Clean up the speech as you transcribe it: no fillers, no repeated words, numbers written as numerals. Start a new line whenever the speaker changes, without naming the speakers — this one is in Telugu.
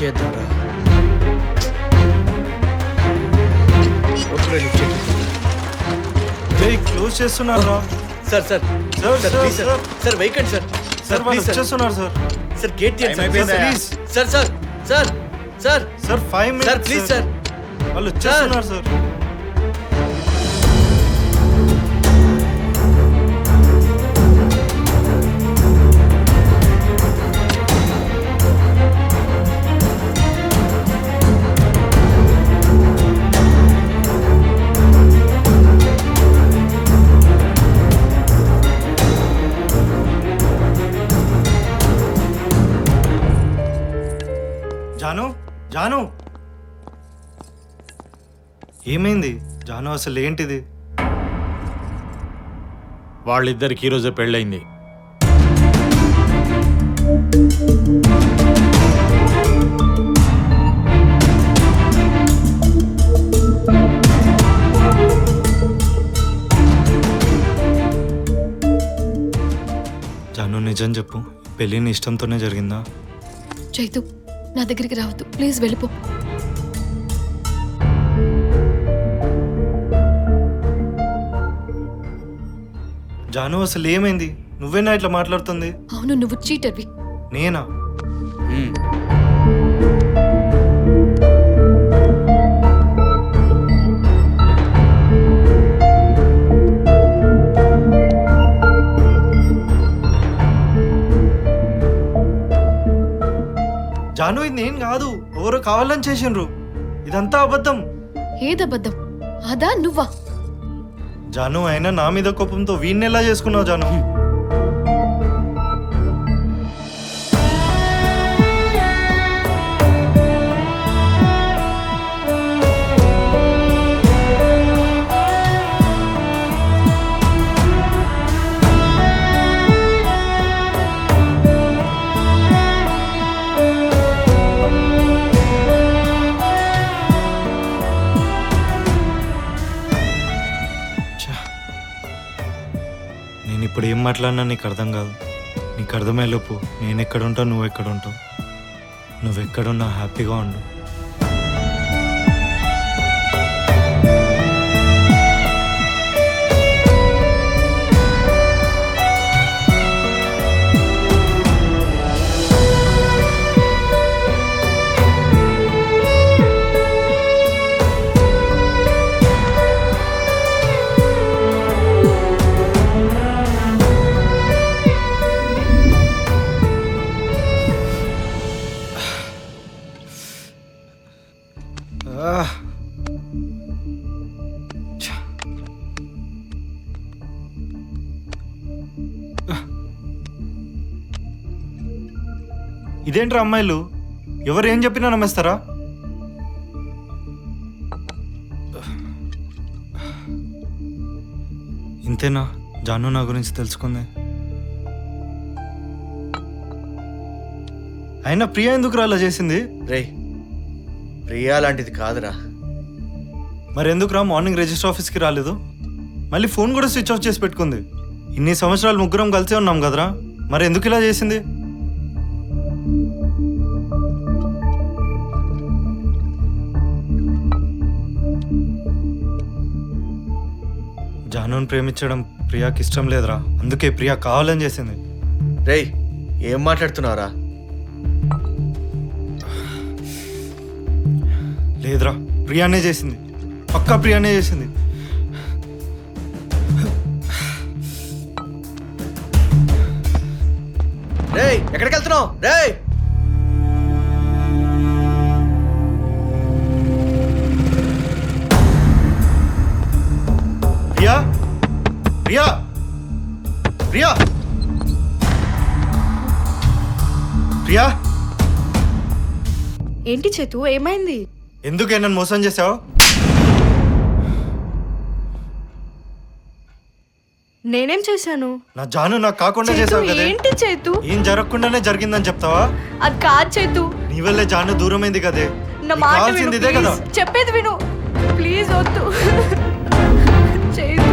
చేద్దాంరా.
క్లోజ్ చేస్తున్నారా?
Sir sir
sir
sir please sir sir వెయికండి సార్
సార్ వాళ్ళు వచ్చేస్తున్నారు సార్.
సార్ గేట్ తీయండి sir
please
sir sir sir sir
sir 5 minutes
sir please sir
వాళ్ళు వచ్చేస్తున్నారు సార్. జాను జాను ఏమైంది జాను? అసలు ఏంటిది?
వాళ్ళిద్దరికి ఈరోజే పెళ్ళయింది.
జాను నిజం చెప్పు, పెళ్ళి నీ ఇష్టంతోనే జరిగిందా?
చైతు, నా దగ్గరికి రావద్దు ప్లీజ్, వెళ్ళిపో.
జాను అసలు ఏమైంది? నువ్వేనా ఇట్లా మాట్లాడుతుంది?
అవును, నువ్వు చీటర్వి.
నేనా? జాను ఇది నేను కాదు, ఎవరో కావాలని చేసిండ్రు. ఇదంతా అబద్ధం.
ఏదబద్ధం? అదా నువ్వా?
జాను అయినా నా మీద కోపంతో వీడిని ఎలా చేసుకున్నావు జాను? నేను ఇప్పుడు ఏం మాట్లాడినా నీకు అర్థం కాదు. నీకు అర్థమయ్యేలోపు నేను ఎక్కడ ఉంటావు, నువ్వు ఎక్కడ ఉంటావు. నువ్వు ఎక్కడున్నా హ్యాపీగా ఉండు. ఇదేంట్రా అమ్మాయిలు, ఎవరు ఏం చెప్పినా నమ్మేస్తారా? ఇంతేనా జాను నా గురించి తెలుసుకుంది? అయినా ప్రియా ఎందుకు అలా చేసింది?
రే ప్రియా లాంటిది కాదురా.
మరి ఎందుకురా మార్నింగ్ రిజిస్టర్ ఆఫీస్కి రాలేదు? మళ్ళీ ఫోన్ కూడా స్విచ్ ఆఫ్ చేసి పెట్టుకుంది. ఇన్ని సంవత్సరాలు ముగ్గురం కలిసే ఉన్నాం కదరా, మరి ఎందుకు ఇలా చేసింది? జానుని ప్రేమించడం ప్రియాకి ఇష్టం లేదురా, అందుకే ప్రియా కావాలని చేసింది.
రే ఏం మాట్లాడుతున్నావురా?
లేదురా, ప్రియానే చేసింది, పక్కా ప్రియానే చేసింది.
రే ఎక్కడికి వెళ్తున్నావు? రే
ప్రియా ప్రియా ప్రియా ప్రియా
ఏంటి చేతు, ఏమైంది?
ఎందుకే నన్ను మోసం చేసావు?
నేనేం చేశాను?
నా జాను నాకు కాకుండా
చేతు,
చేసావు కదా.
ఏంటి చేతు?
ఏం జరగకుండానే జరిగిందని చెప్తావా?
అది కాదు చేతు.
నీ వల్లే జాను దూరమైంది కదే.
నా
నీకు
మాట విను
కావాల్సింది ఇదే కదా.
ప్లీజ్. చెప్పేది విను ప్లీజ్, వద్దు చేతు.